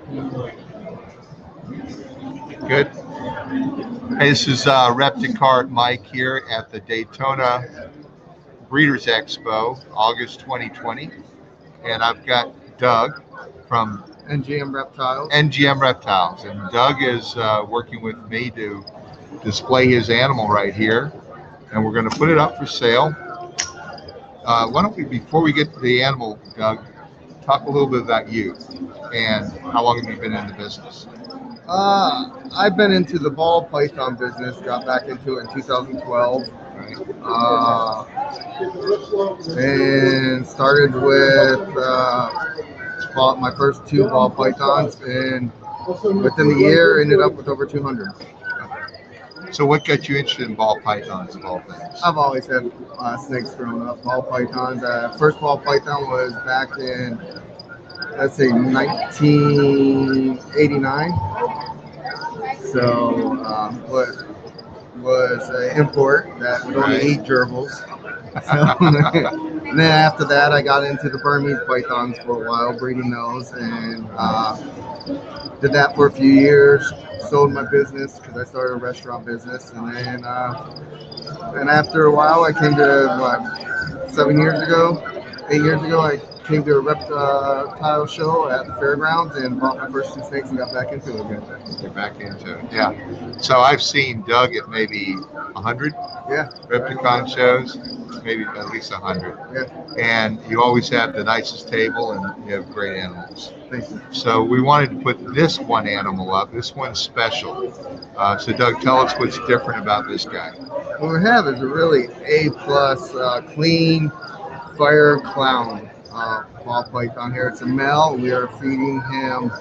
Good. Hey, this is Repticart Mike here at the Daytona Breeders' Expo, August 2020. And I've got Doug from NGM Reptiles. NGM Reptiles. And Doug is working with me to display his animal right here. And we're going to put it up for sale. Why don't we, before we get to the animal, Doug, talk a little bit about you and how long have you been in the business? I've been into the ball python business, got back into it in 2012, Right. and started with my first two ball pythons, and within the year ended up with over 200. So what got you interested in ball pythons of all things? I've always had snakes growing up, ball pythons. First ball python was back in, let's say, 1989. So, what was an import that would only eat gerbils. So, and then after that, I got into the Burmese pythons for a while, breeding those, and did that for a few years. Sold my business because I started a restaurant business, and then and after a while, I came to 8 years ago, I came to a reptile show at the fairgrounds and bought my first two snakes and got back into it again. You're back into it, yeah. So I've seen Doug at maybe 100 Repticon shows, maybe at least 100. Yeah. And you always have the nicest table and you have great animals. Thank you. So we wanted to put this one animal up. This one's special. So Doug, tell us what's different about this guy. What we have is a really A+ clean fire clown ball python here. It's a male. We are feeding him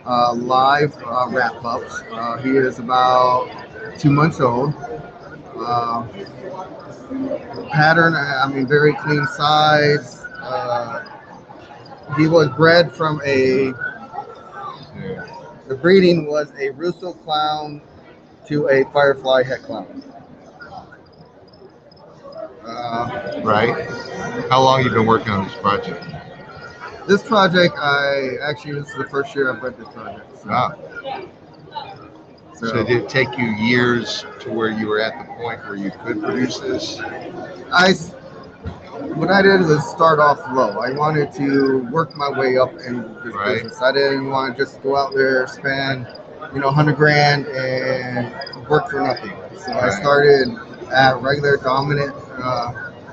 live rat pups. He is about 2 months old. Pattern, very clean sides. He was bred from the breeding was a Russo clown to a firefly het clown. Right. How long you been working on this project? This project, this is the first year I've bred this project. So. Wow. So did it take you years to where you were at the point where you could produce this? What I did was start off low. I wanted to work my way up in this business. I didn't want to just go out there, spend, $100 grand and work for nothing. So I started at regular dominant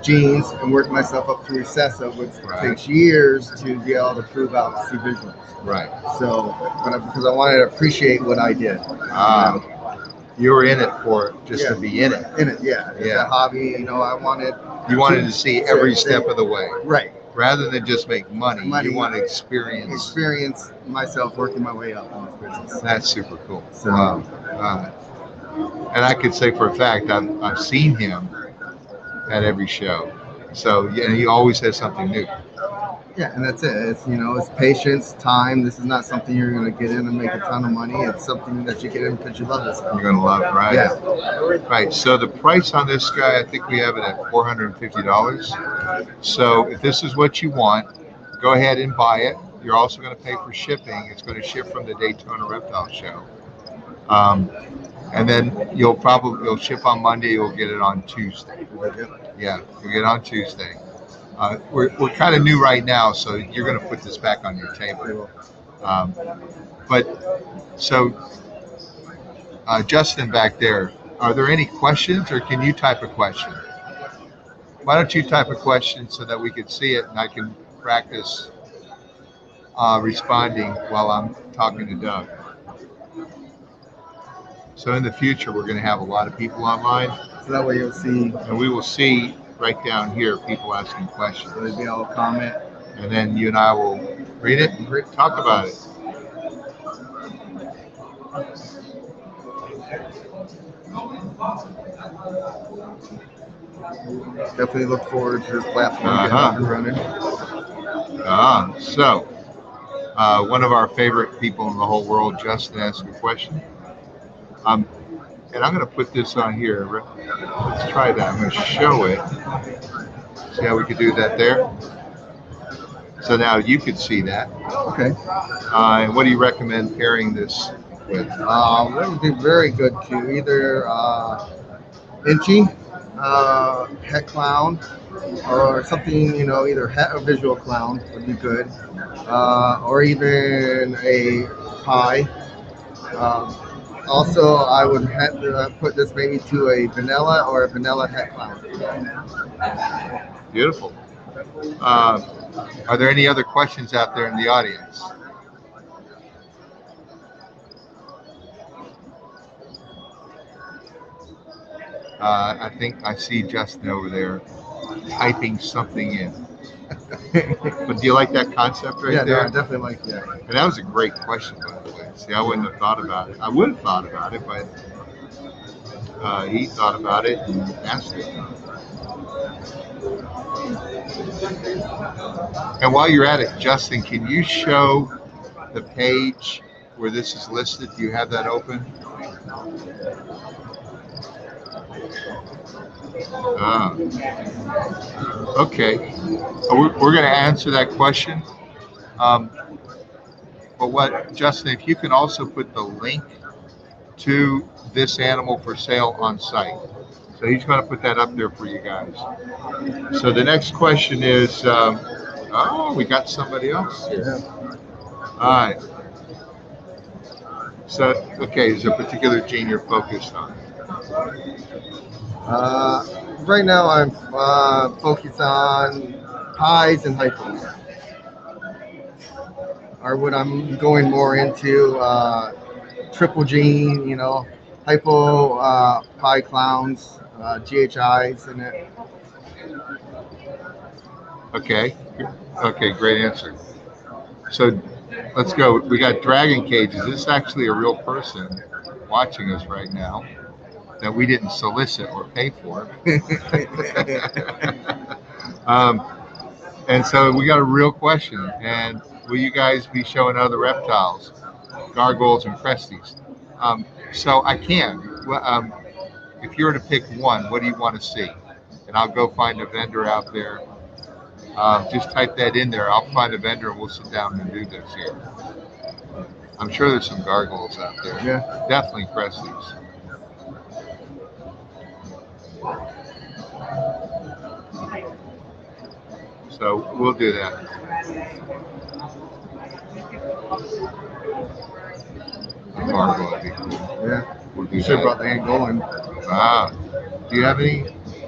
genes and worked myself up to recessive, which takes years to be able to prove out C visuals. Right. So, because I wanted to appreciate what I did. You were in it for just to be in it. In it, yeah. It's a hobby, You wanted to see every step of the way. Right. Rather than just make money, you want to experience myself working my way up in this business. That's super cool. So, and I could say for a fact, I've seen him at every show. So, yeah, he always has something new. Yeah, and that's it. It's it's patience, time. This is not something you're going to get in and make a ton of money. It's something that you get in because you love this. You're going to love it, right? Yeah. Right. So the price on this guy, I think we have it at $450. So if this is what you want, go ahead and buy it. You're also going to pay for shipping. It's going to ship from the Daytona Reptile Show. And then you'll ship on Monday. You'll get it on Tuesday. Yeah, you'll get it on Tuesday. We're kind of new right now, so you're going to put this back on your table. Justin back there, are there any questions, or can you type a question? Why don't you type a question so that we can see it and I can practice responding while I'm talking to Doug. So in the future, we're going to have a lot of people online. So that way you'll see. And we will see right down here people asking questions. So they'll be able to comment. And then you and I will read it and talk about it. Definitely look forward to this platform getting up and running. One of our favorite people in the whole world, Justin, asked a question. And I'm going to put this on here. Let's try that. I'm going to show it. See how we could do that there? So now you could see that. Okay. And what do you recommend pairing this with? That would be very good too. Either Inchy, Het Clown, or something, either Het or Visual Clown would be good. Or even a pie. Um, Also, I would have to put this maybe to a vanilla or a vanilla Het Clown. Beautiful. Are there any other questions out there in the audience? I think I see Justin over there typing something in. But do you like that concept right Yeah, no, I there? definitely like that. And that was a great question, by the way. See, I wouldn't have thought about it. I would have thought about it, but he thought about it and asked it. And while you're at it, Justin, can you show the page where this is listed? Do you have that open? Ah, okay. We're going to answer that question. But what, Justin, if you can also put the link to this animal for sale on site. So he's going to put that up there for you guys. So the next question is, oh, we got somebody else here. All right. So, okay, is there a particular gene you're focused on? Right now, I'm focused on pies and hypos. Or what I'm going more into triple gene, hypo, pie clowns, GHIs in it. Okay. Okay, great answer. So let's go. We got Dragon Cages. This is actually a real person watching us right now that we didn't solicit or pay for. And so we got a real question. And will you guys be showing other reptiles, gargoyles and cresties? So I can. If you were to pick one, what do you want to see? And I'll go find a vendor out there. Just type that in there. I'll find a vendor and we'll sit down and do this here. I'm sure there's some gargoyles out there. Yeah. Definitely cresties. So we'll do that. Gargoyle would be cool. Yeah. We'll do You should have that. brought the Angolan. Ah. Do you have any?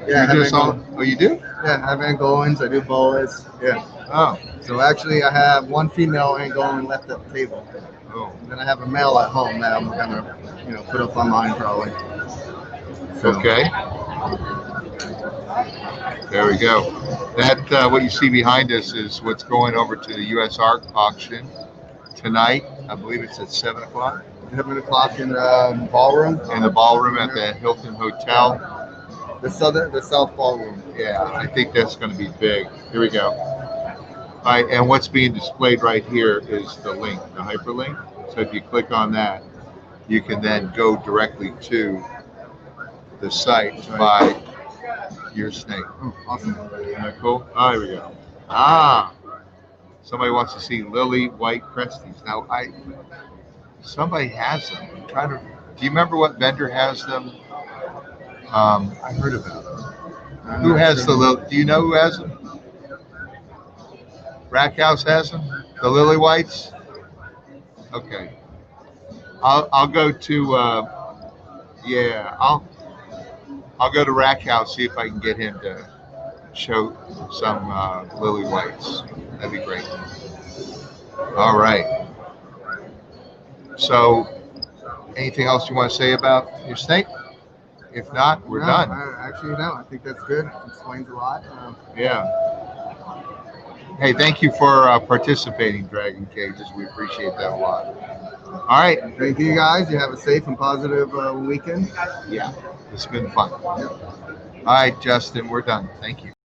Yeah, I have Just all, Angolan. oh, you do? Yeah, I have Angolans. I do boas. Yeah. Oh. So actually, I have one female Angolan left at the table. Oh. And then I have a male at home that I'm gonna, put up online probably. So, Okay. There we go. That what you see behind us is what's going over to the U.S. Art auction tonight. I believe it's at 7 o'clock 7 o'clock in the ballroom. in the ballroom at the Hilton Hotel. The South ballroom. Yeah, I think that's going to be big. Here we go. All right, and what's being displayed right here is the link, the hyperlink. So if you click on that, you can then go directly to the site to buy your snake. Oh, awesome. Isn't that cool? Oh, here we go. Ah, somebody wants to see lily white cresties. Now, somebody has them. I'm trying to. Do you remember what vendor has them? I heard about them. Who has the lily? Do you know who has them? Rack House has them. The lily whites. Okay. I'll go to. Yeah, I'll go to Rack House, see if I can get him to show some lily whites. That'd be great. All right. So, anything else you want to say about your snake? If not, we're done. Actually, no. I think that's good. Explains a lot. Yeah. Hey, thank you for participating, Dragon Cages. We appreciate that a lot. All right. Thank you, guys. You have a safe and positive weekend. Yeah, it's been fun. All right, Justin, we're done. Thank you.